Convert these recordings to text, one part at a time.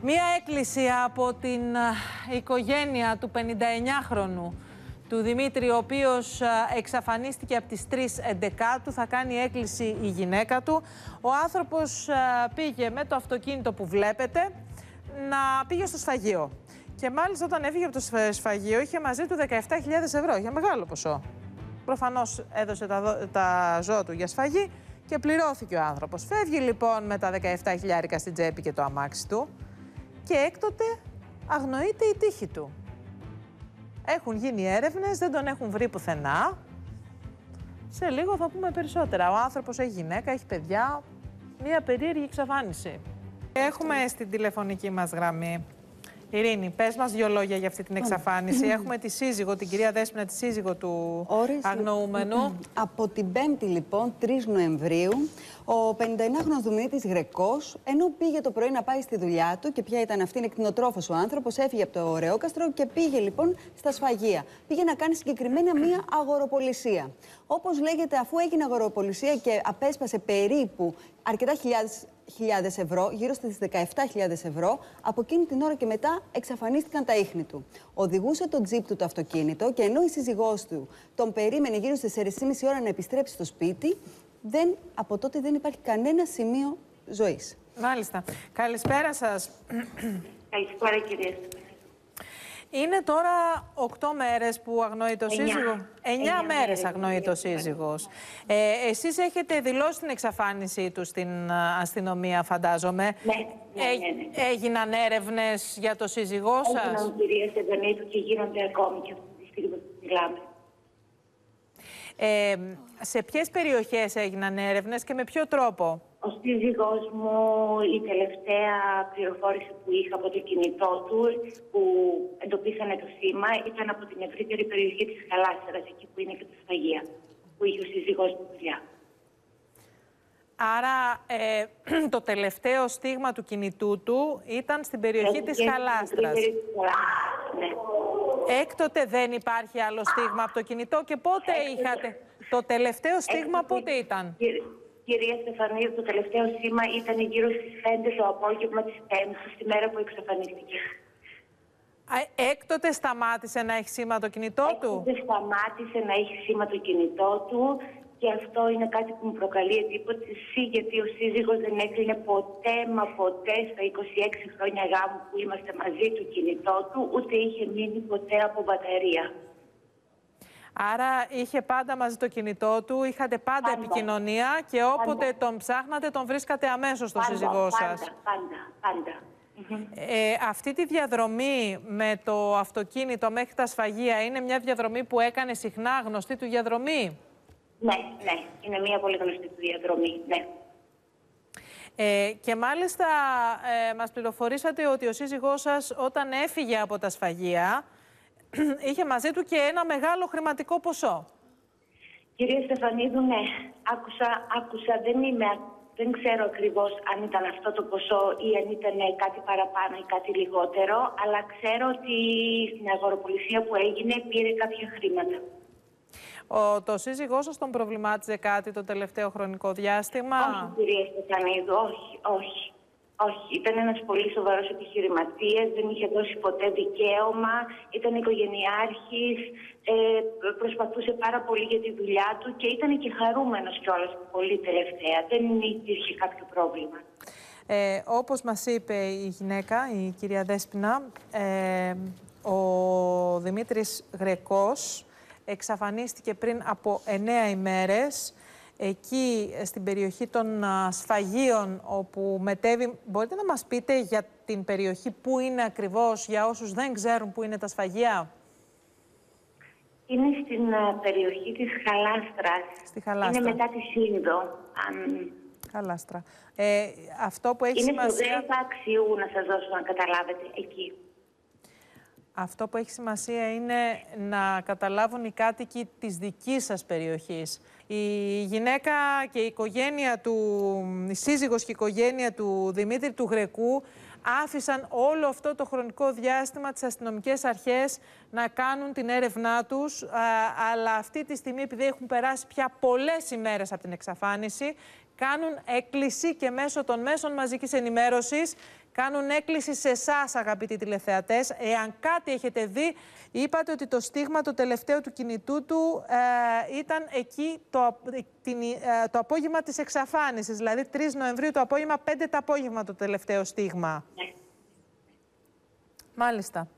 Μία έκκληση από την οικογένεια του 59χρονου του Δημήτρη, ο οποίος εξαφανίστηκε από τις 3 Εντεκάτου. Θα κάνει έκκληση η γυναίκα του. Ο άνθρωπος πήγε με το αυτοκίνητο που βλέπετε, πήγε στο σφαγείο. Και μάλιστα όταν έφυγε από το σφαγείο είχε μαζί του 17.000 ευρώ, για μεγάλο ποσό. Προφανώς έδωσε τα ζώα του για σφαγή και πληρώθηκε ο άνθρωπος. Φεύγει λοιπόν με τα 17.000 στην τσέπη και το αμάξι του και έκτοτε αγνοείται η τύχη του. Έχουν γίνει έρευνες, δεν τον έχουν βρει πουθενά. Σε λίγο θα πούμε περισσότερα. Ο άνθρωπος έχει γυναίκα, έχει παιδιά, μια περίεργη εξαφάνιση. Έχουμε στην τηλεφωνική μας γραμμή, Ειρήνη, πες μας 2 λόγια για αυτή την εξαφάνιση. Έχουμε τη σύζυγο, την κυρία Δέσποινα, τη σύζυγο του αγνοούμενου. Από την 5η λοιπόν, 3 Νοεμβρίου, ο 59χρονος Δημήτρης Γρεκός, ενώ πήγε το πρωί να πάει στη δουλειά του, και ποια ήταν αυτή, είναι κτηνοτρόφος ο άνθρωπος, έφυγε από το Ρεόκαστρο και πήγε λοιπόν στα σφαγεία. Πήγε να κάνει συγκεκριμένα μία αγοροπολισία. Όπως λέγεται, αφού έγινε αγοροπολισία και απέσπασε περίπου αρκετά χιλιάδες ευρώ, γύρω στις 17.000 ευρώ, από εκείνη την ώρα και μετά εξαφανίστηκαν τα ίχνη του. Οδηγούσε το τζιπ του το αυτοκίνητο και ενώ η σύζυγός του τον περίμενε γύρω στις 4.30 ώρα να επιστρέψει στο σπίτι, από τότε δεν υπάρχει κανένα σημείο ζωής. Μάλιστα. Καλησπέρα σας. Καλησπέρα, κυρία. Είναι τώρα 8 μέρες που αγνοεί το σύζυγο. 9 μέρες αγνοεί το σύζυγος. Εσείς έχετε δηλώσει την εξαφάνισή του στην αστυνομία, φαντάζομαι. Ναι. Έγιναν έρευνες για το σύζυγό σας? Έγιναν, κυρία Στεφανίδου, και γίνονται ακόμη και αυτή τη στιγμή που μιλάμε. Σε ποιες περιοχές έγιναν έρευνες και με ποιο τρόπο? Ο σύζυγός μου, η τελευταία πληροφόρηση που είχα από το κινητό του, που εντοπίσανε το σήμα, ήταν από την ευρύτερη περιοχή της Χαλάστρας, εκεί που είναι και τα σφαγεία, που είχε ο σύζυγός μου δουλειά. Άρα το τελευταίο στίγμα του κινητού του ήταν στην περιοχή της Χαλάστρας. Ναι. Έκτοτε δεν υπάρχει άλλο στίγμα από το κινητό και πότε είχατε? Το τελευταίο στίγμα πότε ήταν? Κυρία Στεφανίδου, το τελευταίο σήμα ήταν γύρω στις 5 το απόγευμα της 5ης, τη μέρα που εξαφανίστηκε. Έκτοτε σταμάτησε να έχει σήμα το κινητό του? Έκτοτε σταμάτησε να έχει σήμα το κινητό του και αυτό είναι κάτι που μου προκαλεί εντύπωση, γιατί ο σύζυγος δεν έκλεινε ποτέ μα ποτέ στα 26 χρόνια γάμου που είμαστε μαζί του κινητό του, ούτε είχε μείνει ποτέ από μπαταρία. Άρα είχε πάντα μαζί το κινητό του, είχατε πάντα επικοινωνία και όποτε τον ψάχνατε τον βρίσκατε αμέσως τον σύζυγό σας. Πάντα. Αυτή τη διαδρομή με το αυτοκίνητο μέχρι τα σφαγεία είναι μια διαδρομή που έκανε συχνά, γνωστή του διαδρομή? Ναι. Είναι μια πολύ γνωστή του διαδρομή, ναι. Και μάλιστα μας πληροφορήσατε ότι ο σύζυγός σας όταν έφυγε από τα σφαγεία είχε μαζί του και ένα μεγάλο χρηματικό ποσό. Κυρία Στεφανίδου, ναι. Άκουσα, δεν ξέρω ακριβώς αν ήταν αυτό το ποσό ή αν ήταν κάτι παραπάνω ή κάτι λιγότερο, αλλά ξέρω ότι στην αγοροπολισία που έγινε πήρε κάποια χρήματα. Το σύζυγός σας τον προβλημάτιζε κάτι το τελευταίο χρονικό διάστημα? Όχι, κυρία Στεφανίδου, όχι. Ήταν ένας πολύ σοβαρός επιχειρηματίας, δεν είχε δώσει ποτέ δικαίωμα, ήταν οικογενειάρχης, προσπαθούσε πάρα πολύ για τη δουλειά του και ήταν και χαρούμενος κιόλας πολύ τελευταία. Δεν υπήρχε κάποιο πρόβλημα. Όπως μας είπε η γυναίκα, η κυρία Δέσποινα, ο Δημήτρης Γρεκός εξαφανίστηκε πριν από 9 ημέρες. Εκεί στην περιοχή των σφαγείων όπου μετέβη. Μπορείτε να μας πείτε για την περιοχή που είναι ακριβώς, για όσους δεν ξέρουν που είναι τα σφαγεία? Είναι στην περιοχή της Χαλάστρας. Στη Χαλάστρα. Είναι μετά τη Σύνδο. Χαλάστρα. Αυτό που έχει είναι σημασία... στο ΔΕΠΑ Αξιού, να σας δώσω να καταλάβετε, εκεί. Αυτό που έχει σημασία είναι να καταλάβουν οι κάτοικοι της δικής σας περιοχής. Η γυναίκα και η οικογένεια του, η σύζυγος και η οικογένεια του Δημήτρη του Γρεκού άφησαν όλο αυτό το χρονικό διάστημα τις αστυνομικές αρχές να κάνουν την έρευνά τους, αλλά αυτή τη στιγμή, επειδή έχουν περάσει πια πολλές ημέρες από την εξαφάνιση, κάνουν έκκληση και μέσω των μέσων μαζικής ενημέρωσης κάνουν έκκληση σε εσάς, αγαπητοί τηλεθεατές. Εάν κάτι έχετε δει, είπατε ότι το στίγμα το τελευταίο του κινητού του ήταν εκεί το απόγευμα της εξαφάνισης, δηλαδή 3 Νοεμβρίου το απόγευμα, 5 το απόγευμα το τελευταίο στίγμα. Ναι. Μάλιστα.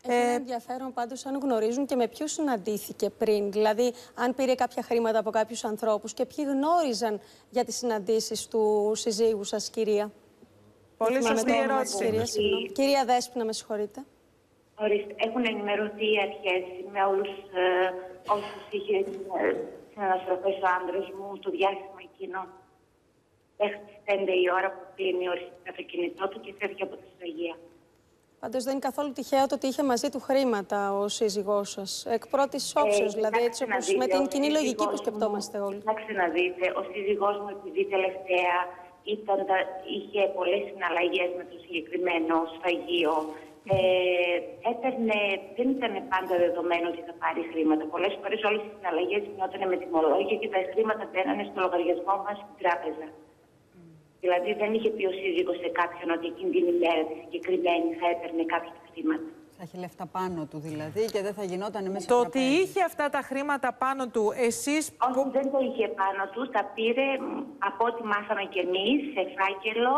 Έχει ενδιαφέρον πάντως αν γνωρίζουν και με ποιους συναντήθηκε πριν. Δηλαδή, αν πήρε κάποια χρήματα από κάποιους ανθρώπους και ποιοι γνώριζαν για τις συναντήσεις του συζύγου σας, κυρία. Πολύ σωστή ερώτηση. Κυρία Δέσποινα, με συγχωρείτε. Ορίστε, έχουν ενημερωθεί οι αρχές με όλους όσους είχε συναναστροφές ο άντρας μου το διάστημα εκείνο. Μέχρι τις 5 η ώρα που κλείνει το κινητό του και φεύγει από τη σφαγεία. Πάντως δεν είναι καθόλου τυχαίο το ότι είχε μαζί του χρήματα ο σύζυγός σας. Εκ πρώτης όψεως, δηλαδή έτσι όπως με την κοινή λογική που σκεπτόμαστε όλοι. Να ξαναδείτε, ο σύζυγός μου επειδή τελευταία είχε πολλές συναλλαγές με το συγκεκριμένο σφαγείο. Δεν ήταν πάντα δεδομένο ότι θα πάρει χρήματα. Πολλές φορές όλες οι συναλλαγές γινόταν με τιμολόγια και τα χρήματα μπαίνανε στο λογαριασμό μας στην τράπεζα. Δηλαδή δεν είχε πει ο σύζυγος σε κάποιον ότι εκείνη την ημέρα τη συγκεκριμένη θα έπαιρνε κάποια χρήματα. Θα είχε λεφτά πάνω του δηλαδή και δεν θα γινόταν μέσα. Το ότι είχε αυτά τα χρήματα πάνω του, εσείς... Όχι, δεν το είχε πάνω του, τα πήρε από ό,τι μάθαμε κι εμείς σε φάκελο.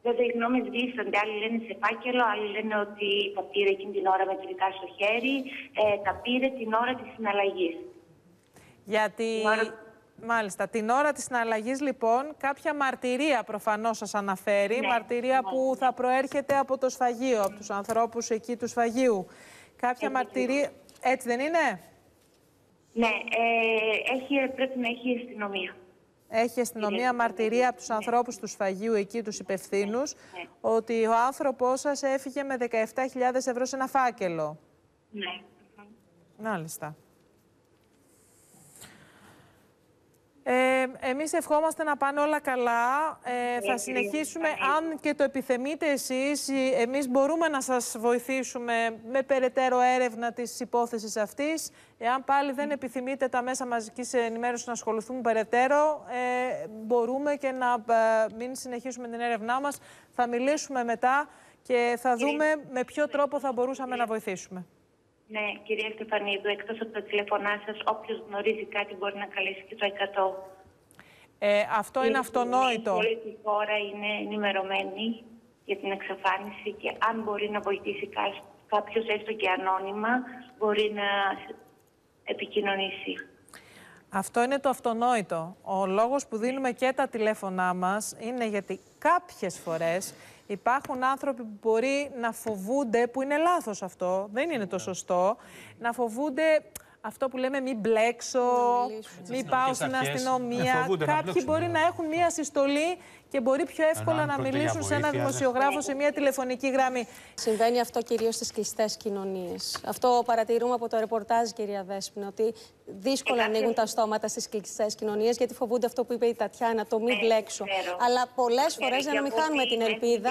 Βέβαια οι γνώμες δίστανται, άλλοι λένε σε φάκελο, άλλοι λένε ότι τα πήρε εκείνη την ώρα μετρικά στο χέρι, τα πήρε την ώρα της συναλλαγής. Γιατί... Μάλιστα. Την ώρα της συναλλαγής, λοιπόν, κάποια μαρτυρία προφανώς σας αναφέρει. Ναι, μαρτυρία που θα προέρχεται από το σφαγείο, από τους ανθρώπους εκεί του σφαγείου. Κάποια μαρτυρία... Έτσι δεν είναι? Ναι, πρέπει να έχει αστυνομία. Έχει αστυνομία μαρτυρία από τους ανθρώπους του σφαγείου εκεί, τους υπευθύνους, ότι ο άνθρωπος σας έφυγε με 17.000 ευρώ σε ένα φάκελο. Ναι. Μάλιστα. Εμείς ευχόμαστε να πάνε όλα καλά. Θα συνεχίσουμε. Αν και το επιθυμείτε εσείς, εμείς μπορούμε να σας βοηθήσουμε με περαιτέρω έρευνα της υπόθεσης αυτής. Εάν πάλι δεν επιθυμείτε τα μέσα μαζικής ενημέρωσης να ασχοληθούν περαιτέρω, μπορούμε και να μην συνεχίσουμε την έρευνά μας. Θα μιλήσουμε μετά και θα δούμε με ποιο τρόπο θα μπορούσαμε να βοηθήσουμε. Ναι, κυρία Στεφανίδου, εκτός από τα τηλέφωνά σας, όποιος γνωρίζει κάτι μπορεί να καλέσει και το 100. Αυτό είναι αυτονόητο. Όλη τη χώρα είναι ενημερωμένη για την εξαφάνιση και αν μπορεί να βοηθήσει κάποιος, έστω και ανώνυμα, μπορεί να επικοινωνήσει. Αυτό είναι το αυτονόητο. Ο λόγος που δίνουμε και τα τηλέφωνά μας είναι γιατί κάποιες φορές υπάρχουν άνθρωποι που μπορεί να φοβούνται, που είναι λάθος αυτό, δεν είναι το σωστό, να φοβούνται αυτό που λέμε μην μπλέξω, μην πάω στην αστυνομία. Κάποιοι μπορεί να έχουν μία συστολή και μπορεί πιο εύκολα να μιλήσουν σε ένα δημοσιογράφο σε μία τηλεφωνική γραμμή. Συμβαίνει αυτό κυρίως στις κλειστές κοινωνίες. Αυτό παρατηρούμε από το ρεπορτάζ, κυρία Δέσποινα, ότι δύσκολα ανοίγουν τα στόματα στις κλειστές κοινωνίες γιατί φοβούνται αυτό που είπε η Τατιάνα, το μην μπλέξω. Αλλά πολλές φορές, για να μην χάνουμε την ελπίδα,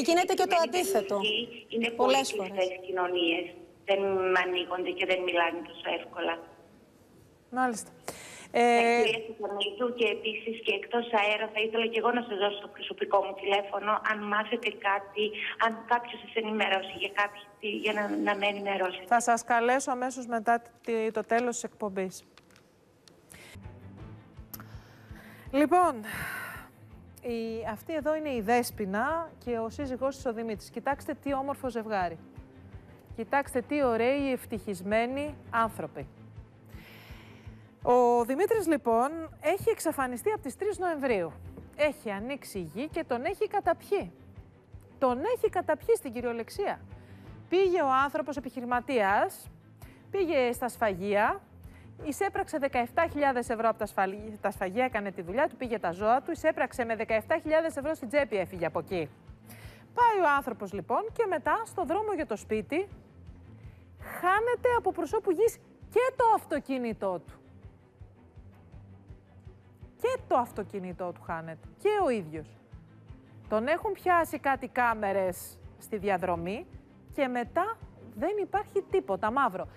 γίνεται και το αντίθετο. Είναι πολλές φορές κοινωνίες. Δεν ανοίγονται και δεν μιλάνε τόσο εύκολα. Μάλιστα. Κυρία Στεφανίδου, και επίσης και εκτός αέρα θα ήθελα και εγώ να σας δώσω το προσωπικό μου τηλέφωνο. Αν μάθετε κάτι, αν κάποιος σας ενημερώσει για κάτι, για να με ενημερώσετε. Θα σας καλέσω αμέσως μετά το τέλος της εκπομπής. Λοιπόν, αυτή εδώ είναι η Δέσποινα και ο σύζυγός της ο Δημήτρης. Κοιτάξτε τι όμορφο ζευγάρι. Κοιτάξτε τι ωραίοι, ευτυχισμένοι άνθρωποι. Ο Δημήτρης, λοιπόν, έχει εξαφανιστεί από τις 3 Νοεμβρίου. Έχει ανοίξει η γη και τον έχει καταπιεί. Τον έχει καταπιεί στην κυριολεξία. Πήγε ο άνθρωπος επιχειρηματίας, πήγε στα σφαγεία, εισέπραξε 17.000 ευρώ από τα σφαγεία, έκανε τη δουλειά του, πήγε τα ζώα του, εισέπραξε με 17.000 ευρώ στην τσέπη, έφυγε από εκεί. Πάει ο άνθρωπος, λοιπόν, και μετά στο δρόμο για το σπίτι χάνεται από προσώπου γης και το αυτοκίνητό του. Και το αυτοκίνητό του χάνεται. Και ο ίδιος. Τον έχουν πιάσει κάτι κάμερες στη διαδρομή και μετά δεν υπάρχει τίποτα, μαύρο.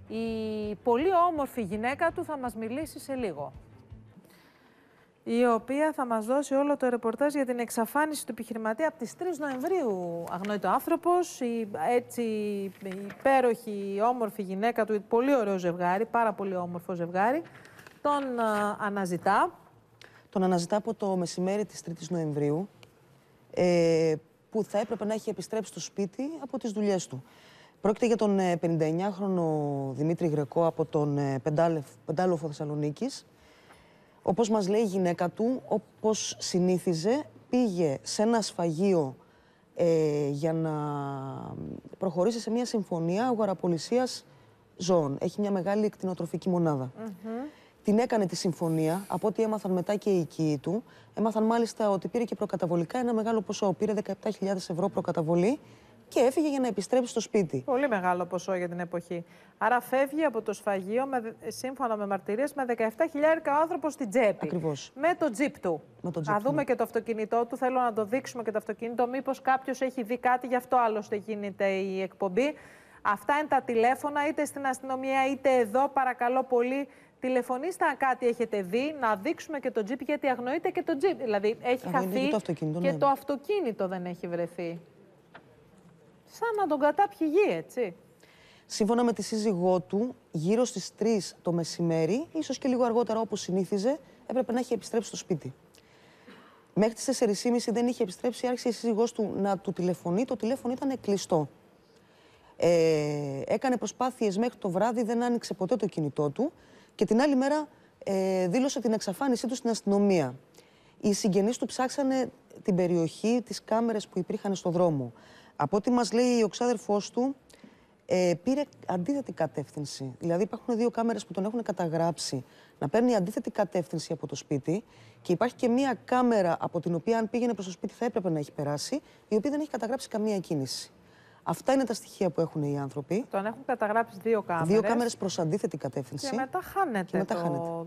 Η πολύ όμορφη γυναίκα του θα μας μιλήσει σε λίγο. η οποία θα μας δώσει όλο το ρεπορτάζ για την εξαφάνιση του επιχειρηματία από τις 3 Νοεμβρίου. Αγνόητο άνθρωπος, έτσι υπέροχη, όμορφη γυναίκα του, πολύ ωραίο ζευγάρι, πάρα πολύ όμορφο ζευγάρι, τον αναζητά. Τον αναζητά από το μεσημέρι της 3ης Νοεμβρίου, που θα έπρεπε να έχει επιστρέψει στο σπίτι από τις δουλειές του. Πρόκειται για τον 59χρονο Δημήτρη Γρεκό από τον Πεντάλοφο Θεσσαλονίκης. Όπως μας λέει η γυναίκα του, όπως συνήθιζε, πήγε σε ένα σφαγείο για να προχωρήσει σε μια συμφωνία αγοραπολισίας ζώων. Έχει μια μεγάλη κτηνοτροφική μονάδα. Την έκανε τη συμφωνία, από ό,τι έμαθαν μετά και οι οικοί του. Έμαθαν μάλιστα ότι πήρε και προκαταβολικά ένα μεγάλο ποσό. Πήρε 17.000 ευρώ προκαταβολή και έφυγε για να επιστρέψει στο σπίτι. Πολύ μεγάλο ποσό για την εποχή. Άρα φεύγει από το σφαγείο, σύμφωνα με μαρτυρίες, με 17.000 ο άνθρωπος στην τσέπη. Ακριβώς. Με το τζιπ του. Θα δούμε και το αυτοκίνητό του. Θέλω να το δείξουμε και το αυτοκίνητο. Μήπως κάποιος έχει δει κάτι, γι' αυτό άλλωστε γίνεται η εκπομπή. Αυτά είναι τα τηλέφωνα, είτε στην αστυνομία είτε εδώ. Παρακαλώ πολύ, τηλεφωνήστε αν κάτι έχετε δει, να δείξουμε και το τζιπ, γιατί αγνοείται και το τζιπ. Δηλαδή έχει χαθεί και το αυτοκίνητο δεν έχει βρεθεί. Σαν να τον κατάπιει γη, έτσι. Σύμφωνα με τη σύζυγό του, γύρω στις 3 το μεσημέρι, ίσως και λίγο αργότερα όπως συνήθιζε, έπρεπε να έχει επιστρέψει στο σπίτι. Μέχρι τις 4.30 δεν είχε επιστρέψει, άρχισε η σύζυγός του να του τηλεφωνεί. Το τηλέφωνο ήταν κλειστό. Έκανε προσπάθειες μέχρι το βράδυ, δεν άνοιξε ποτέ το κινητό του και την άλλη μέρα δήλωσε την εξαφάνισή του στην αστυνομία. Οι συγγενείς του ψάξανε την περιοχή, τις κάμερες που υπήρχαν στο δρόμο. Από ό,τι μας λέει ο ξάδερφός του, πήρε αντίθετη κατεύθυνση. Δηλαδή υπάρχουν 2 κάμερες που τον έχουν καταγράψει να παίρνει αντίθετη κατεύθυνση από το σπίτι και υπάρχει και μία κάμερα από την οποία αν πήγαινε προς το σπίτι θα έπρεπε να έχει περάσει, η οποία δεν έχει καταγράψει καμία κίνηση. Αυτά είναι τα στοιχεία που έχουν οι άνθρωποι. Τον έχουν καταγράψει 2 κάμερες. 2 κάμερες προς αντίθετη κατεύθυνση. Και μετά χάνεται,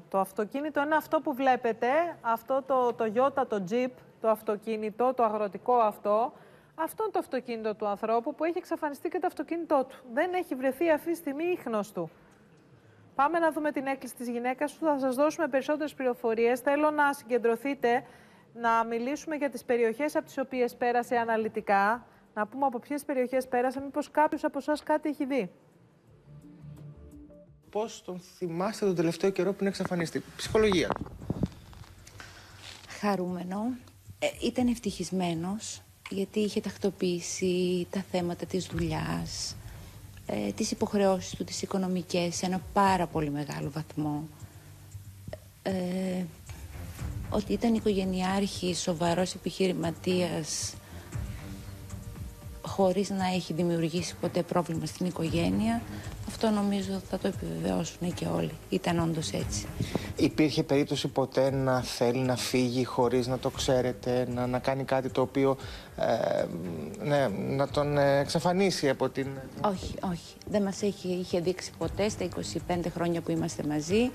το αυτοκίνητο. Είναι αυτό που βλέπετε, αυτό το Toyota, το Jeep, το αυτοκίνητο, το αγροτικό αυτό. Αυτό είναι το αυτοκίνητο του ανθρώπου που έχει εξαφανιστεί και το αυτοκίνητό του. Δεν έχει βρεθεί αυτή τη στιγμή ίχνος του. Πάμε να δούμε την έκκληση της γυναίκας του. Θα σας δώσουμε περισσότερες πληροφορίες. Θέλω να συγκεντρωθείτε, να μιλήσουμε για τις περιοχές από τις οποίες πέρασε αναλυτικά. Να πούμε από ποιες περιοχές πέρασε, μήπως κάποιος από εσάς κάτι έχει δει. Πώς τον θυμάστε τον τελευταίο καιρό που είναι εξαφανιστεί, ψυχολογία? Χαρούμενο. Ήταν ευτυχισμένος, γιατί είχε τακτοποιήσει τα θέματα της δουλειάς, τις υποχρεώσεις του, τις οικονομικές, σε ένα πάρα πολύ μεγάλο βαθμό. Ότι ήταν οικογενειάρχης, σοβαρός επιχειρηματίας, χωρίς να έχει δημιουργήσει ποτέ πρόβλημα στην οικογένεια. Αυτό νομίζω θα το επιβεβαιώσουν και όλοι. Ήταν όντως έτσι. Υπήρχε περίπτωση ποτέ να θέλει να φύγει χωρίς να το ξέρετε, να κάνει κάτι το οποίο να τον εξαφανίσει από την... Όχι, όχι. Δεν μας είχε δείξει ποτέ στα 25 χρόνια που είμαστε μαζί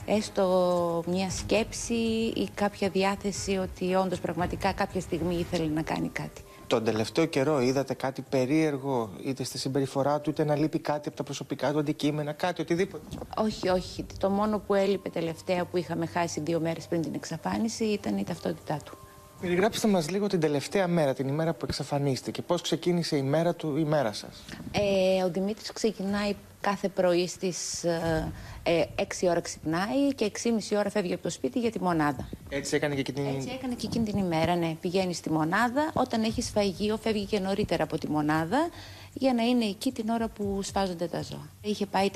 έστω μια σκέψη ή κάποια διάθεση ότι όντως πραγματικά κάποια στιγμή ήθελε να κάνει κάτι. Τον τελευταίο καιρό είδατε κάτι περίεργο, είτε στη συμπεριφορά του, είτε να λείπει κάτι από τα προσωπικά του αντικείμενα, κάτι, οτιδήποτε? Όχι, όχι. Το μόνο που έλειπε τελευταία που είχαμε χάσει 2 μέρες πριν την εξαφάνιση ήταν η ταυτότητά του. Περιγράψτε μας λίγο την τελευταία μέρα, την ημέρα που εξαφανίστηκε. Πώς ξεκίνησε η μέρα του, η μέρα σας? Ο Δημήτρης ξεκινάει κάθε πρωί στις 6 ώρα ξυπνάει και 6,5 ώρα φεύγει από το σπίτι για τη μονάδα. Έτσι έκανε και εκείνη την... Έτσι έκανε και εκείνη την ημέρα, ναι. Πηγαίνει στη μονάδα, όταν έχει σφαγείο φεύγει και νωρίτερα από τη μονάδα για να είναι εκεί την ώρα που σφάζονται τα ζώα. Είχε πάει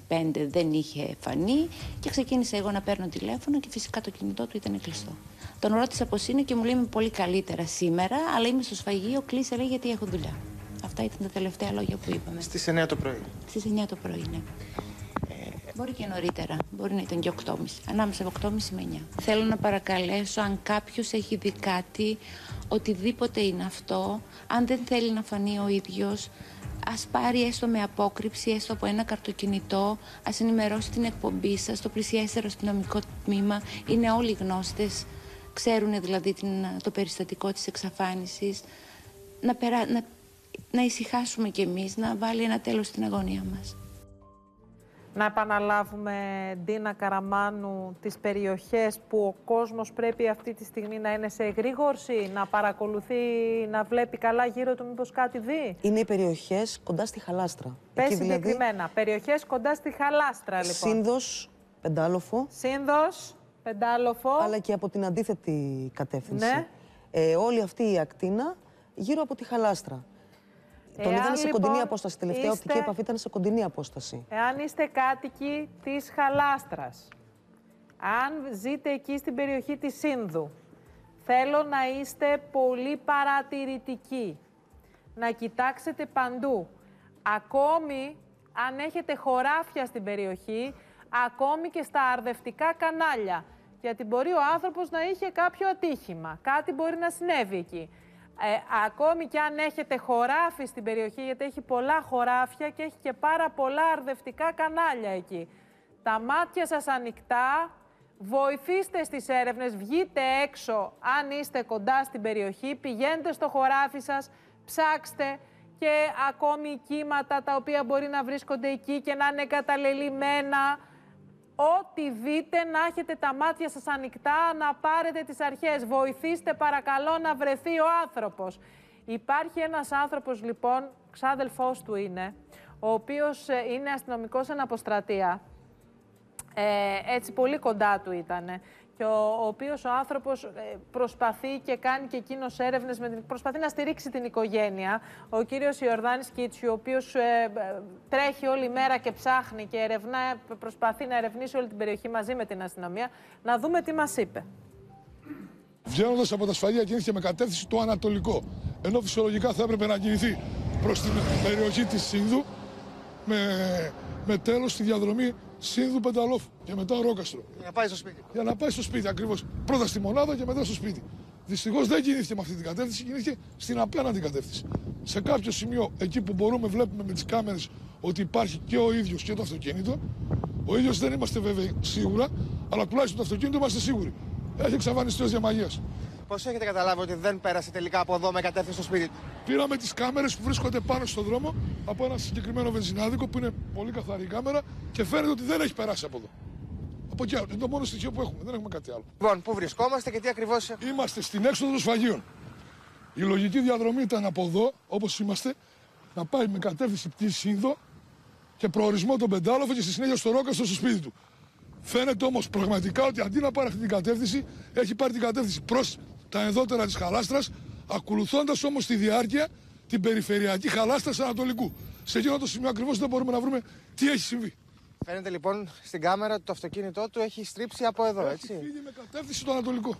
4,5-5, δεν είχε φανεί και ξεκίνησα εγώ να παίρνω τηλέφωνο και φυσικά το κινητό του ήταν κλειστό. Τον ρώτησα πώς είναι και μου λέει είμαι πολύ καλύτερα σήμερα, αλλά είμαι στο σφαγείο, κλείσε λέει γιατί έχω δουλειά. Αυτά ήταν τα τελευταία λόγια που είπαμε. Στις 9 το πρωί. Στις 9 το πρωί, ναι. Μπορεί και νωρίτερα, μπορεί να ήταν και 8.30, ανάμεσα από 8.30 με 9. Θέλω να παρακαλέσω αν κάποιος έχει δει κάτι, οτιδήποτε είναι αυτό, αν δεν θέλει να φανεί ο ίδιος, ας πάρει έστω με απόκρυψη, έστω από ένα καρτοκινητό, ας ενημερώσει την εκπομπή σας, το πλησιέστερο αστυνομικό τμήμα, είναι όλοι γνώστες, ξέρουν δηλαδή το περιστατικό της εξαφάνισης, να ησυχάσουμε κι εμείς, να βάλει ένα τέλος στην αγωνία μας. Να επαναλάβουμε, Ντίνα Καραμάνου, τις περιοχές που ο κόσμος πρέπει αυτή τη στιγμή να είναι σε εγρήγορση, να παρακολουθεί, να βλέπει καλά γύρω του, μήπως κάτι δει. Είναι οι περιοχές κοντά στη Χαλάστρα. Πες συγκεκριμένα, περιοχές κοντά στη Χαλάστρα, λοιπόν. Σύνδος, Πεντάλοφο. Σύνδος, Πεντάλοφο. Αλλά και από την αντίθετη κατεύθυνση. Ναι. Όλη αυτή η ακτίνα γύρω από τη Χαλάστρα. Τον είδανε σε κοντινή απόσταση. Τελευταία οπτική επαφή ήταν σε κοντινή απόσταση. Εάν είστε κάτοικοι της Χαλάστρας, αν ζείτε εκεί στην περιοχή της Σύνδου, θέλω να είστε πολύ παρατηρητικοί. Να κοιτάξετε παντού. Ακόμη αν έχετε χωράφια στην περιοχή, ακόμη και στα αρδευτικά κανάλια. Γιατί μπορεί ο άνθρωπος να είχε κάποιο ατύχημα. Κάτι μπορεί να συνέβη εκεί. Ακόμη και αν έχετε χωράφι στην περιοχή, γιατί έχει πολλά χωράφια και έχει και πάρα πολλά αρδευτικά κανάλια εκεί. Τα μάτια σας ανοιχτά, βοηθήστε στις έρευνες, βγείτε έξω αν είστε κοντά στην περιοχή, πηγαίνετε στο χωράφι σας, ψάξτε και ακόμη κύματα τα οποία μπορεί να βρίσκονται εκεί και να είναι εγκαταλελειμμένα. Ό,τι δείτε, να έχετε τα μάτια σας ανοιχτά, να πάρετε τις αρχές. Βοηθήστε παρακαλώ να βρεθεί ο άνθρωπος. Υπάρχει ένας άνθρωπος λοιπόν, ξάδελφός του είναι, ο οποίος είναι αστυνομικός εν αποστρατεία. Έτσι πολύ κοντά του ήτανε. Και ο οποίος ο άνθρωπος προσπαθεί και κάνει και εκείνος έρευνες, προσπαθεί να στηρίξει την οικογένεια. Ο κύριος Ιορδάνης Κίτσιου, ο οποίος τρέχει όλη μέρα και ψάχνει και προσπαθεί να ερευνήσει όλη την περιοχή μαζί με την αστυνομία. Να δούμε τι μας είπε. Βγαίνοντας από τα σφαγεία κινήθηκε με κατεύθυνση το ανατολικό, ενώ φυσιολογικά θα έπρεπε να κινηθεί προς την περιοχή της Σύνδου με τέλος στη διαδρομή Σύνδου Πενταλόφου και μετά Ρόκαστρο. Για να πάει στο σπίτι. Για να πάει στο σπίτι ακριβώς. Πρώτα στη μονάδα και μετά στο σπίτι. Δυστυχώς δεν κινήθηκε με αυτή την κατεύθυνση, κινήθηκε στην απέναντι κατεύθυνση. Σε κάποιο σημείο, εκεί που μπορούμε, βλέπουμε με τις κάμερες ότι υπάρχει και ο ίδιος και το αυτοκίνητο. Ο ίδιος δεν είμαστε βέβαιοι σίγουρα, αλλά τουλάχιστον το αυτοκίνητο είμαστε σίγουροι. Έχει εξαφανιστεί ως διαμαγείας. Πώς έχετε καταλάβει ότι δεν πέρασε τελικά από εδώ με κατεύθυνση στο σπίτι του? Πήραμε τις κάμερες που βρίσκονται πάνω στον δρόμο από ένα συγκεκριμένο βενζινάδικο που είναι πολύ καθαρή η κάμερα και φαίνεται ότι δεν έχει περάσει από εδώ. Από εκεί, είναι το μόνο στοιχείο που έχουμε, δεν έχουμε κάτι άλλο. Λοιπόν, πού βρισκόμαστε και τι ακριβώς? Είμαστε στην έξοδο των σφαγείων. Η λογική διαδρομή ήταν από εδώ, όπως είμαστε, να πάει με κατεύθυνση πτήση Σύνδο και προορισμό τον Πεντάλοφο και στη συνέχεια στο Ρόκαστρο στο σπίτι του. Φαίνεται όμως πραγματικά ότι αντί να πάρει αυτή την κατεύθυνση, έχει πάρει την κατεύθυνση προς τα ενδότερα της Χαλάστρας, ακολουθώντας όμως τη διάρκεια την περιφερειακή Χαλάστρας Ανατολικού. Σε εκείνο το σημείο ακριβώς δεν μπορούμε να βρούμε τι έχει συμβεί. Φαίνεται λοιπόν στην κάμερα ότι το αυτοκίνητό του έχει στρίψει από εδώ, έτσι. Έχει φύγει με κατεύθυνση το Ανατολικό.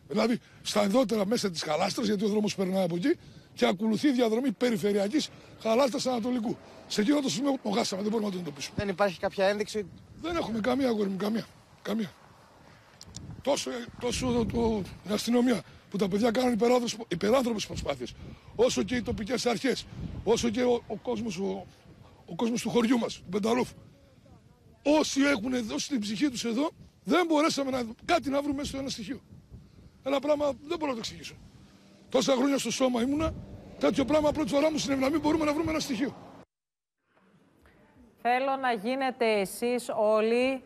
Δηλαδή στα ενδότερα μέσα της Χαλάστρας, γιατί ο δρόμος περνάει από εκεί, και ακολουθεί διαδρομή περιφερειακής Χαλάστρας Ανατολικού. Σε εκείνο το σημείο το χάσαμε, δεν μπορούμε να το εντοπίσουμε. Δεν υπάρχει κάποια ένδειξη? Δεν έχουμε καμία, αγόρι μου, καμία. Τόσο η αστυνομία που τα παιδιά κάνουν υπεράνθρωπες προσπάθειες, όσο και οι τοπικές αρχές, όσο και ο κόσμος του χωριού μας, του Πενταλόφου. Όσοι έχουν δώσει την ψυχή τους εδώ, δεν μπορέσαμε κάτι να βρούμε στο ένα στοιχείο. Ένα πράγμα δεν μπορώ να το εξηγήσω. Τόσα χρόνια στο σώμα ήμουνα, τέτοιο πράγμα πρώτη φορά μου συνέβη, να μην μπορούμε να βρούμε ένα στοιχείο. Θέλω να γίνετε εσείς όλοι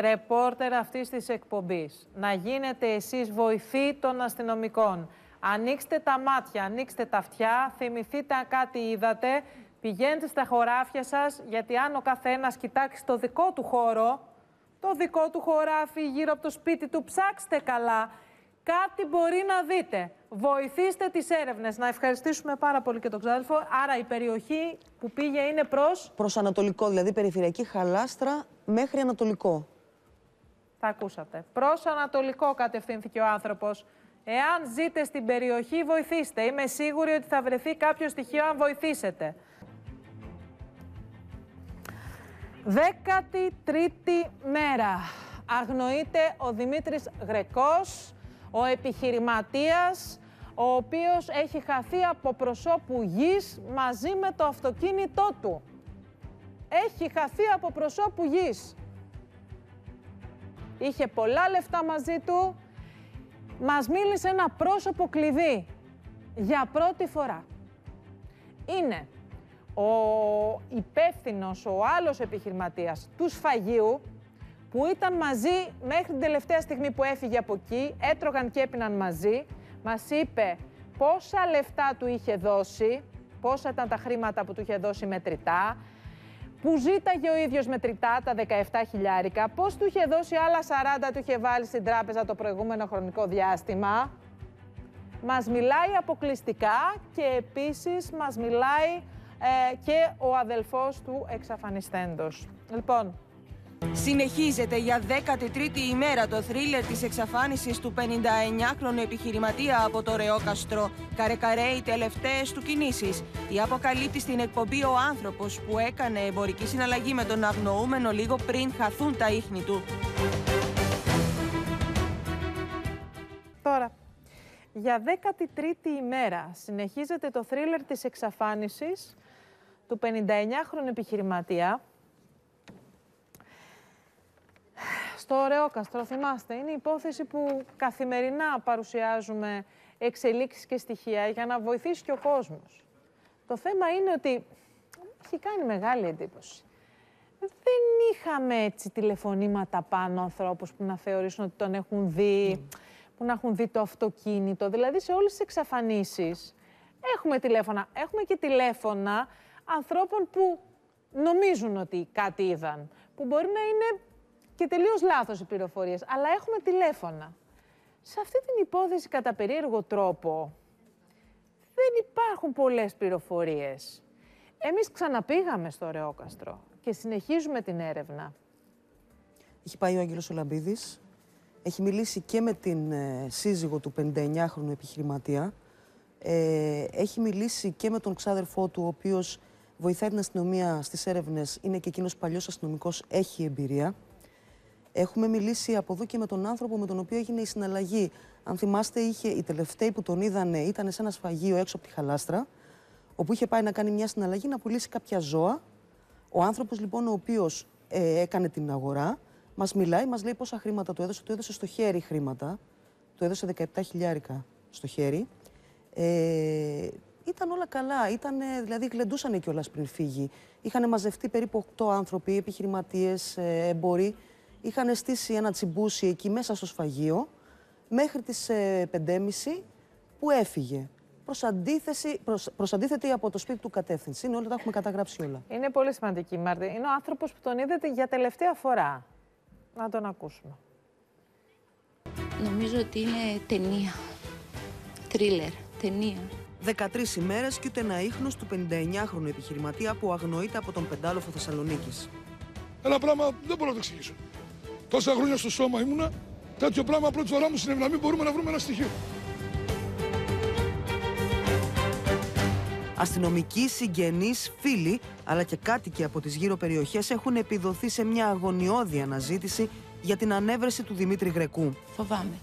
ρεπόρτερ αυτής της εκπομπής. Να γίνετε εσείς βοηθοί των αστυνομικών. Ανοίξτε τα μάτια, ανοίξτε τα αυτιά, θυμηθείτε αν κάτι είδατε, πηγαίνετε στα χωράφια σας, γιατί αν ο καθένας κοιτάξει το δικό του χώρο, το δικό του χωράφι γύρω από το σπίτι του, ψάξτε καλά. Κάτι μπορεί να δείτε. Βοηθήστε τις έρευνες. Να ευχαριστήσουμε πάρα πολύ και τον ξάδελφο. Άρα η περιοχή που πήγε είναι προς ανατολικό, δηλαδή περιφερειακή Χαλάστρα μέχρι ανατολικό. Τα ακούσατε. Προς ανατολικό κατευθύνθηκε ο άνθρωπος. Εάν ζείτε στην περιοχή, βοηθήστε. Είμαι σίγουρη ότι θα βρεθεί κάποιο στοιχείο αν βοηθήσετε. 13η μέρα. Αγνοείται ο Δημήτρης Γρεκός, ο επιχειρηματίας, ο οποίος έχει χαθεί από προσώπου γης μαζί με το αυτοκίνητό του. Έχει χαθεί από προσώπου γης. Είχε πολλά λεφτά μαζί του. Μας μίλησε ένα πρόσωπο κλειδί για πρώτη φορά. Είναι ο υπεύθυνος, ο άλλος επιχειρηματίας του σφαγείου, που ήταν μαζί μέχρι την τελευταία στιγμή που έφυγε από εκεί, έτρωγαν και έπιναν μαζί, μας είπε πόσα λεφτά του είχε δώσει, πόσα ήταν τα χρήματα που του είχε δώσει μετρητά, που ζήταγε ο ίδιος μετρητά τα 17 χιλιάρικα, πώς του είχε δώσει άλλα 40 του είχε βάλει στην τράπεζα το προηγούμενο χρονικό διάστημα. Μας μιλάει αποκλειστικά και επίσης μας μιλάει και ο αδελφός του εξαφανιστέντος. Λοιπόν, συνεχίζεται για 13η ημέρα το θρίλερ της εξαφάνισης του 59χρονου επιχειρηματία από το Ρεόκαστρο. Καρέ-καρέ οι τελευταίες του κινήσεις. Η αποκαλύπτει στην εκπομπή ο άνθρωπος που έκανε εμπορική συναλλαγή με τον αγνοούμενο λίγο πριν χαθούν τα ίχνη του. τώρα, για 13η ημέρα συνεχίζεται το θρίλερ της εξαφάνισης του 59χρονου επιχειρηματία στο Ρεόκαστρο. Θυμάστε, είναι η υπόθεση που καθημερινά παρουσιάζουμε εξελίξεις και στοιχεία για να βοηθήσει και ο κόσμος. Το θέμα είναι ότι έχει κάνει μεγάλη εντύπωση. Δεν είχαμε έτσι τηλεφωνήματα πάνω ανθρώπους που να θεωρήσουν ότι τον έχουν δει, που να έχουν δει το αυτοκίνητο. Δηλαδή σε όλες τις εξαφανίσεις έχουμε τηλέφωνα. Έχουμε και τηλέφωνα ανθρώπων που νομίζουν ότι κάτι είδαν, που μπορεί να είναι και τελείως λάθος οι πληροφορίες, αλλά έχουμε τηλέφωνα. Σε αυτή την υπόθεση, κατά περίεργο τρόπο, δεν υπάρχουν πολλές πληροφορίες. Εμείς ξαναπήγαμε στο Ρεόκαστρο και συνεχίζουμε την έρευνα. Έχει πάει ο Άγγελος ο Λαμπίδης, έχει μιλήσει και με την σύζυγο του 59χρονου επιχειρηματία, έχει μιλήσει και με τον ξάδερφό του, ο οποίος βοηθάει την αστυνομία στις έρευνες, είναι και εκείνος παλιός αστυνομικός, έχει εμπειρία. Έχουμε μιλήσει από εδώ και με τον άνθρωπο με τον οποίο έγινε η συναλλαγή. Αν θυμάστε, οι τελευταίοι που τον είδανε ήταν σε ένα σφαγείο έξω από τη Χαλάστρα, όπου είχε πάει να κάνει μια συναλλαγή, να πουλήσει κάποια ζώα. Ο άνθρωπος λοιπόν, ο οποίος έκανε την αγορά, μας μιλάει, μας λέει πόσα χρήματα του έδωσε. Του έδωσε στο χέρι χρήματα, του έδωσε 17 χιλιάρικα στο χέρι. Ήταν όλα καλά, δηλαδή γλεντούσανε κιόλας πριν φύγει. Είχαν μαζευτεί περίπου 8 άνθρωποι, επιχειρηματίες, εμποροί. Είχαν στήσει ένα τσιμπούσι εκεί μέσα στο σφαγείο μέχρι τις 5:30 που έφυγε. Προς αντίθετη από το σπίτι του κατεύθυνση. Είναι όλα, τα έχουμε καταγράψει όλα. Είναι πολύ σημαντική, Μάρτη. Είναι ο άνθρωπος που τον είδατε για τελευταία φορά. Να τον ακούσουμε. Νομίζω ότι είναι ταινία. Θρίλερ. Ταινία. 13 ημέρες και ούτε ένα ίχνος του 59χρονου επιχειρηματία που αγνοείται από τον πεντάλοφο Θεσσαλονίκης. Ένα πράγμα δεν μπορώ να το εξηγήσω. Τόσα χρόνια στο σώμα ήμουνα, τέτοιο πράγμα πρώτη φορά μου συνέβη, να μην μπορούμε να βρούμε ένα στοιχείο. Αστυνομικοί, συγγενείς, φίλοι, αλλά και κάτοικοι από τις γύρω περιοχές έχουν επιδοθεί σε μια αγωνιώδη αναζήτηση για την ανέβρεση του Δημήτρη Γρεκού. Φοβάμαι.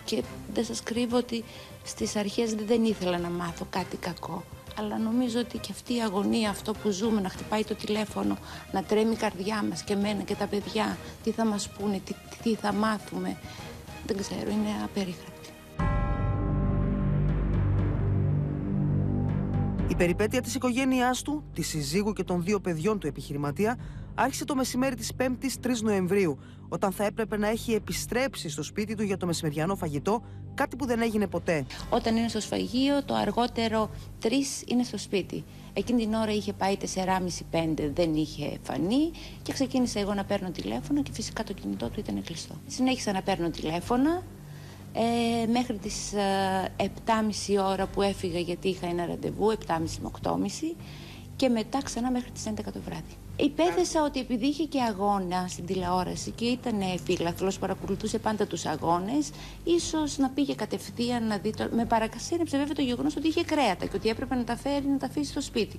Και δεν σας κρύβω ότι στις αρχές δεν ήθελα να μάθω κάτι κακό. Αλλά νομίζω ότι και αυτή η αγωνία, αυτό που ζούμε, να χτυπάει το τηλέφωνο, να τρέμει η καρδιά μας και εμένα και τα παιδιά, τι θα μας πούνε, τι θα μάθουμε, δεν ξέρω, είναι απερίχαρτη. Η περιπέτεια της οικογένειάς του, της συζύγου και των 2 παιδιών του επιχειρηματία άρχισε το μεσημέρι της 5ης 3 Νοεμβρίου, όταν θα έπρεπε να έχει επιστρέψει στο σπίτι του για το μεσημεριανό φαγητό, κάτι που δεν έγινε ποτέ. Όταν είναι στο σφαγείο, το αργότερο 3 είναι στο σπίτι. Εκείνη την ώρα είχε πάει 4:30-5, δεν είχε φανεί και ξεκίνησα εγώ να παίρνω τηλέφωνο και φυσικά το κινητό του ήταν κλειστό. Συνέχισα να παίρνω τηλέφωνα μέχρι τις 7:30 ώρα που έφυγα, γιατί είχα ένα ραντεβού, 7:30 με 8:30, και μετά ξανά μέχρι τις 11 το βράδυ. Υπέθεσα ότι επειδή είχε και αγώνα στην τηλεόραση και ήταν φίλαθλος, παρακολουθούσε πάντα τους αγώνες, ίσως να πήγε κατευθείαν να δει. Με παρακασύνεψε βέβαια το γεγονός ότι είχε κρέατα και ότι έπρεπε να τα φέρει, να τα αφήσει στο σπίτι.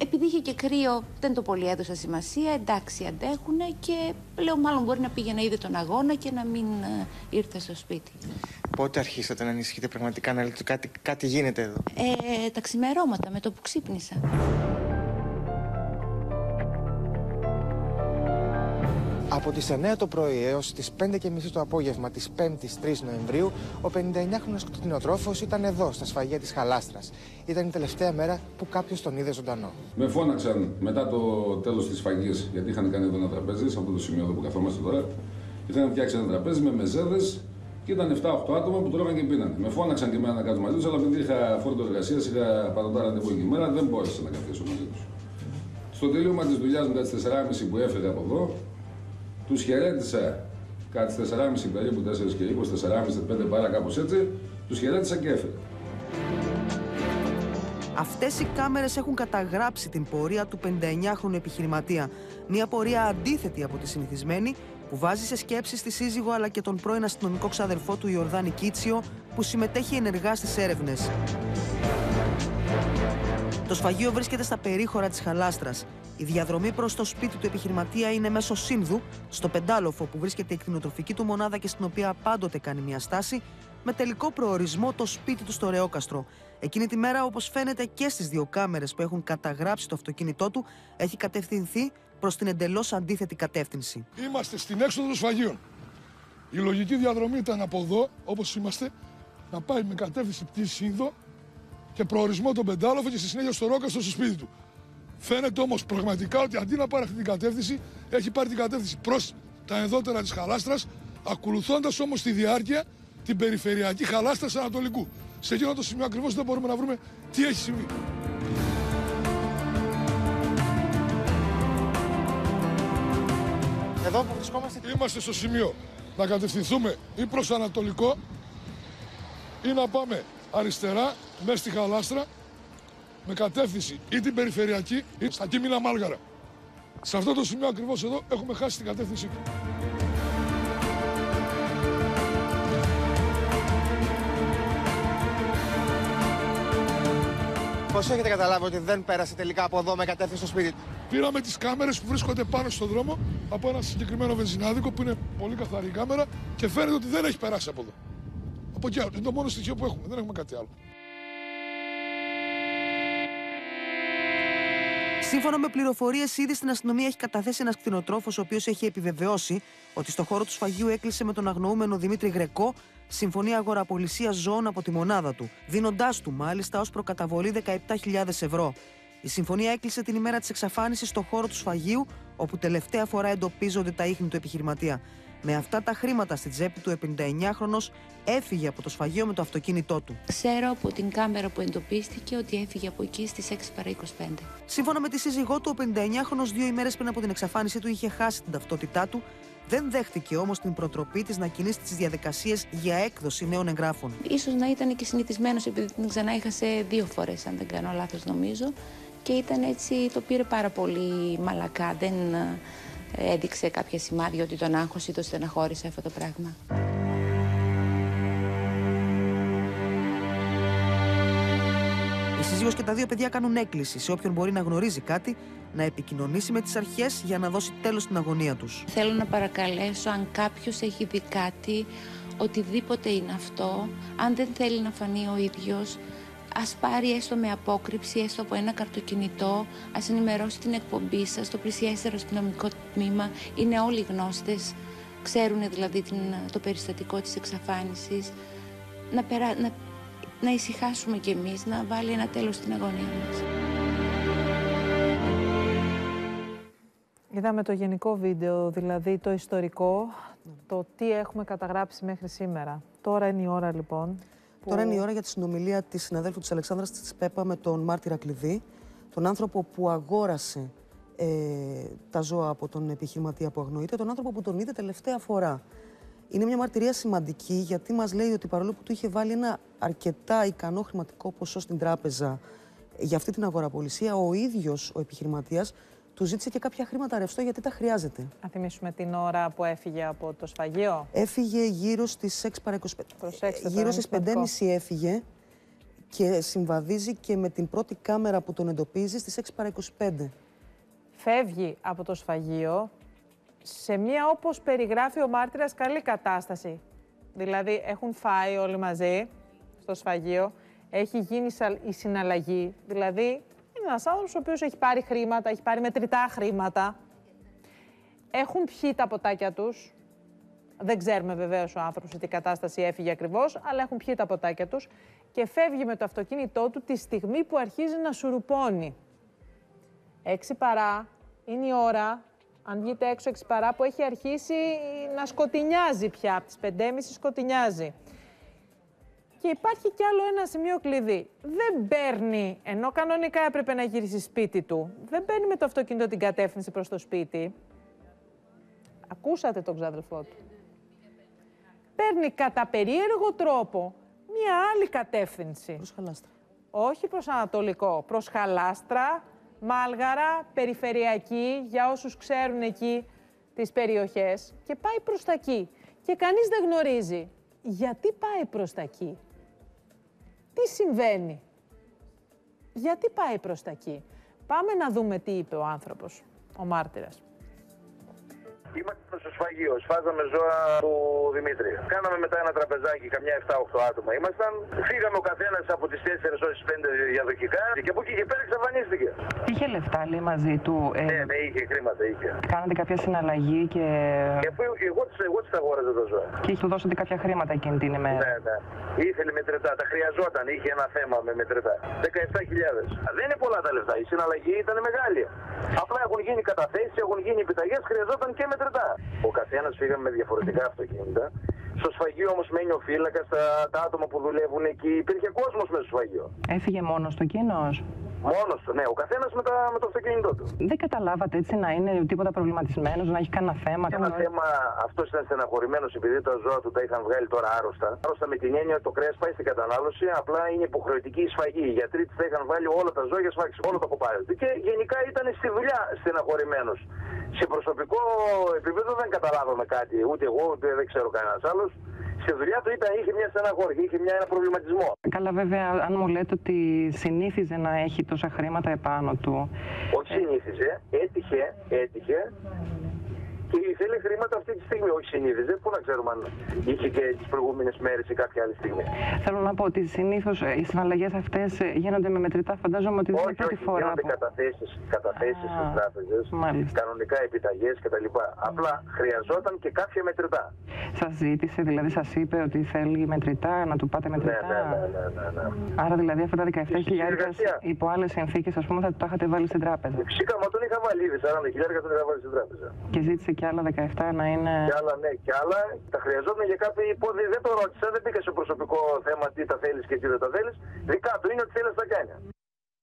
Επειδή είχε και κρύο, δεν το πολύ έδωσα σημασία. Εντάξει, αντέχουνε, και λέω μάλλον μπορεί να πήγε να είδε τον αγώνα και να μην ήρθε στο σπίτι. Πότε αρχίσατε να ανησυχείτε πραγματικά, να λέτε κάτι γίνεται εδώ? Τα ξημερώματα, με το που ξύπνησα. Από τις 9 το πρωί έως τις 5:30 το απόγευμα της 5ης 3 Νοεμβρίου, ο 59χρονος κτηνοτρόφος ήταν εδώ, στα σφαγεία της Χαλάστρας. Ήταν η τελευταία μέρα που κάποιος τον είδε ζωντανό. Με φώναξαν μετά το τέλος της σφαγής, γιατί είχαν κάνει εδώ ένα τραπέζι, σε αυτό το σημείο εδώ που καθόμαστε τώρα. Είχαν φτιάξει ένα τραπέζι με μεζέδες και ήταν 7-8 άτομα που τρώγαν και πίνανε. Με φώναξαν και εμένα να κάτσω μαζί τους, αλλά επειδή είχα φόρτο εργασίας, είχα πατατά ραντεβού εκεί μέρα, δεν μπόρεσα να καθίσω μαζί τους. Στο τελείωμα της δουλειάς μετά τις 4:30 που έφυγα από εδώ, τους χαιρέτησα κατά τις 4:30 περίπου, 4 και 20, 4:30, 5 παρά κάπως έτσι, τους χαιρέτησα και έφυγα. Αυτές οι κάμερες έχουν καταγράψει την πορεία του 59χρονου επιχειρηματία. Μια πορεία αντίθετη από τη συνηθισμένη, που βάζει σε σκέψεις τη σύζυγο αλλά και τον πρώην αστυνομικό ξαδερφό του Ιορδάνη Κίτσιο, που συμμετέχει ενεργά στις έρευνες. Το σφαγείο βρίσκεται στα περίχωρα της Χαλάστρας. Η διαδρομή προς το σπίτι του επιχειρηματία είναι μέσω Σύνδου, στο Πεντάλοφο που βρίσκεται η κτηνοτροφική του μονάδα και στην οποία πάντοτε κάνει μια στάση, με τελικό προορισμό το σπίτι του στο Ρεόκαστρο. Εκείνη τη μέρα, όπως φαίνεται και στις δύο κάμερες που έχουν καταγράψει το αυτοκίνητό του, έχει κατευθυνθεί προς την εντελώς αντίθετη κατεύθυνση. Είμαστε στην έξοδο των σφαγείων. Η λογική διαδρομή ήταν από εδώ, όπως είμαστε, να πάει με κατεύθυνση τη Σύνδο και προορισμό τον Πεντάλοφο και στη συνέχεια στο Ρεόκαστρο στο σπίτι του. Φαίνεται όμως πραγματικά ότι αντί να πάρει αυτή την κατεύθυνση, έχει πάρει την κατεύθυνση προς τα ενδότερα της Χαλάστρας, ακολουθώντας όμως τη διάρκεια την περιφερειακή Χαλάστρας Ανατολικού. Σε εκείνο το σημείο ακριβώς δεν μπορούμε να βρούμε τι έχει συμβεί. Εδώ που βρισκόμαστε. Είμαστε στο σημείο να κατευθυνθούμε ή προς Ανατολικό ή να πάμε αριστερά μέσα στη Χαλάστρα με κατεύθυνση ή την περιφερειακή ή στα Κίμινα Μάλγαρα. Σε αυτό το σημείο ακριβώς εδώ έχουμε χάσει την κατεύθυνσή του. Πώς έχετε καταλάβει ότι δεν πέρασε τελικά από εδώ με κατεύθυνση στο σπίτι του? Πήραμε τις κάμερες που βρίσκονται πάνω στον δρόμο από ένα συγκεκριμένο βενζινάδικο που είναι πολύ καθαρή η κάμερα και φαίνεται ότι δεν έχει περάσει από εδώ. Από εκεί άλλο. Είναι το μόνο στοιχείο που έχουμε. Δεν έχουμε κάτι άλλο. Σύμφωνα με πληροφορίες, ήδη στην αστυνομία έχει καταθέσει ένας κτηνοτρόφος, ο οποίος έχει επιβεβαιώσει ότι στο χώρο του σφαγείου έκλεισε με τον αγνοούμενο Δημήτρη Γρεκό συμφωνία αγοραπολισίας ζώων από τη μονάδα του, δίνοντάς του μάλιστα ως προκαταβολή 17.000 ευρώ. Η συμφωνία έκλεισε την ημέρα της εξαφάνισης στο χώρο του σφαγείου, όπου τελευταία φορά εντοπίζονται τα ίχνη του επιχειρηματία. Με αυτά τα χρήματα στη τσέπη του, ο 59χρονος έφυγε από το σφαγείο με το αυτοκίνητό του. Ξέρω από την κάμερα που εντοπίστηκε ότι έφυγε από εκεί στις 6 παρά 25. Σύμφωνα με τη σύζυγό του, ο 59χρονος 2 ημέρες πριν από την εξαφάνισή του είχε χάσει την ταυτότητά του. Δεν δέχτηκε όμως την προτροπή της να κινήσει τις διαδικασίες για έκδοση νέων εγγράφων. Ίσως να ήταν και συνηθισμένος, επειδή την ξανά έχασε 2 φορές, αν δεν κάνω λάθος νομίζω. Και ήταν έτσι, το πήρε πάρα πολύ μαλακά. Δεν έδειξε κάποια σημάδια ότι τον άγχος ή το στεναχώρησε αυτό το πράγμα. Η σύζυγος και τα δύο παιδιά κάνουν έκκληση σε όποιον μπορεί να γνωρίζει κάτι να επικοινωνήσει με τις αρχές για να δώσει τέλος στην αγωνία τους. Θέλω να παρακαλέσω, αν κάποιος έχει δει κάτι, οτιδήποτε είναι αυτό, αν δεν θέλει να φανεί ο ίδιος, ας πάρει έστω με απόκρυψη, έστω από ένα καρτοκινητό, ας ενημερώσει την εκπομπή σας, το πλησιέστερο αστυνομικό τμήμα. Είναι όλοι γνώστες, ξέρουν δηλαδή το περιστατικό της εξαφάνισης. Να ησυχάσουμε κι εμείς, να βάλει ένα τέλος στην αγωνία μας. Είδαμε το γενικό βίντεο, δηλαδή το ιστορικό, το τι έχουμε καταγράψει μέχρι σήμερα. Τώρα είναι η ώρα λοιπόν. Τώρα είναι η ώρα για τη συνομιλία της συναδέλφου της Αλεξάνδρας της Πέπα με τον μάρτυρα κλειδί, τον άνθρωπο που αγόρασε τα ζώα από τον επιχειρηματία που αγνοείται, τον άνθρωπο που τον είδε τελευταία φορά. Είναι μια μαρτυρία σημαντική, γιατί μας λέει ότι παρόλο που του είχε βάλει ένα αρκετά ικανό χρηματικό ποσό στην τράπεζα για αυτή την αγοραπολισία, ο ίδιος ο επιχειρηματίας του ζήτησε και κάποια χρήματα ρευστό, γιατί τα χρειάζεται. Να θυμίσουμε την ώρα που έφυγε από το σφαγείο. Έφυγε γύρω στις 6 παρά 25. Προσέξτε, γύρω στις 5.30 έφυγε και συμβαδίζει και με την πρώτη κάμερα που τον εντοπίζει στις 6 παρά 25. Φεύγει από το σφαγείο σε μια, όπως περιγράφει ο μάρτυρας, καλή κατάσταση. Δηλαδή έχουν φάει όλοι μαζί στο σφαγείο, έχει γίνει η συναλλαγή, δηλαδή είναι ένας άνθρωπος ο οποίος έχει πάρει χρήματα, έχει πάρει μετρητά χρήματα. έχουν πιει τα ποτάκια τους. Δεν ξέρουμε βεβαίως ο άνθρωπος σε τι κατάσταση έφυγε ακριβώς, αλλά έχουν πιει τα ποτάκια τους και φεύγει με το αυτοκίνητό του τη στιγμή που αρχίζει να σουρουπώνει. 6 παρά είναι η ώρα, αν βγείτε έξω 6 παρά, που έχει αρχίσει να σκοτεινιάζει πια, από τις 5:30 σκοτεινιάζει. Και υπάρχει κι άλλο ένα σημείο κλειδί. Δεν παίρνει, ενώ κανονικά έπρεπε να γυρίσει σπίτι του, δεν παίρνει με το αυτοκίνητο την κατεύθυνση προς το σπίτι. Ακούσατε τον ξάδελφό του. Παίρνει κατά περίεργο τρόπο μία άλλη κατεύθυνση. Προς Χαλάστρα. Όχι προς Ανατολικό, προς Χαλάστρα, Μάλγαρα, περιφερειακή, για όσους ξέρουν εκεί τις περιοχές, και πάει προς τα εκεί. Και κανείς δεν γνωρίζει γιατί πάει προς τα εκεί. Τι συμβαίνει. Γιατί πάει προς τα εκεί. Πάμε να δούμε τι είπε ο άνθρωπος, ο μάρτυρας. Είμαστε στο σφαγείο, σφάζαμε ζώα του Δημήτρη. Κάναμε μετά ένα τραπεζάκι, καμιά 7-8 άτομα ήμασταν. Φύγαμε ο καθένας από τις 4 ως τις 5 διαδοχικά και από εκεί και πέρα εξαφανίστηκε. Είχε λεφτά, λέει, μαζί του. Ναι, είχε χρήματα, είχε. Κάνατε κάποια συναλλαγή και. Και αφού εγώ τις αγόραζα τα ζώα. Και του δώσατε κάποια χρήματα εκείνη την ημέρα. Ναι, ναι. Ήθελε μετρητά, τα χρειαζόταν, είχε ένα θέμα με μετρητά. 17.000. Δεν είναι πολλά τα λεφτά, η συναλλαγή ήταν μεγάλη. Απλά έχουν γίνει καταθέσεις, έχουν γίνει επιταγές, χρειαζόταν και μετρητά. Ο καθένας φύγαμε με διαφορετικά αυτοκίνητα. Στο σφαγείο όμως μένει ο φύλακας, τα άτομα που δουλεύουν εκεί. Υπήρχε κόσμος μέσα στο σφαγείο. Έφυγε μόνος του εκείνος. Μόνος του, ναι. Ο καθένας με το αυτοκίνητό του. Δεν καταλάβατε έτσι να είναι τίποτα προβληματισμένος, να έχει κανένα θέμα. Ένα θέμα, αυτός ήταν στεναχωρημένος επειδή τα ζώα του τα είχαν βγάλει τώρα άρρωστα. Άρρωστα με την έννοια ότι το κρέας πάει στην κατανάλωση, απλά είναι υποχρεωτική η σφαγή. Οι γιατροί της τα είχαν βάλει όλα τα ζώα για σφάξη, όλο το κοπάδι. Και γενικά ήταν στη δουλειά στεναχωρημένος. Σε προσωπικό επίπεδο δεν καταλάβαμε κάτι, ούτε εγώ, ούτε δεν ξέρω κανένας άλλος. Στη δουλειά του είχε μια στεναχώρια, είχε ένα προβληματισμό. Καλά, βέβαια, αν μου λέτε ότι συνήθιζε να έχει τόσα χρήματα επάνω του. Όχι συνήθιζε, έτυχε και ήθελε χρήματα αυτή τη στιγμή. Όχι συνήθιζε, πού να ξέρουμε αν είχε και τις προηγούμενες μέρες ή κάποια άλλη στιγμή. Θέλω να πω ότι συνήθως οι συναλλαγές αυτές γίνονται με μετρητά. Φαντάζομαι ότι δεν είναι πρώτη φορά. Γίνονται καταθέσεις στις τράπεζες, κανονικά επιταγές κτλ. Απλά χρειαζόταν και κάποια μετρητά. Σας ζήτησε, δηλαδή σας είπε ότι θέλει μετρητά, να του πάτε μετρητά. Ναι. Άρα δηλαδή αυτά τα 17.000 υπό άλλες συνθήκες, ας πούμε, θα το είχατε βάλει στην τράπεζα. Φυσικά, μα τον είχα βάλει ήδη 40.000 τον είχα βάλει στην τράπεζα. Και ζήτησε και άλλα 17 να είναι. Και άλλα, ναι, και άλλα. Τα χρειαζόταν για κάποιο υπόδειγμα. Δεν το ρώτησα, δεν μπήκα σε προσωπικό θέμα τι τα θέλεις και τι δεν τα θέλεις. Δικά του είναι ότι θέλεις τα κάνει.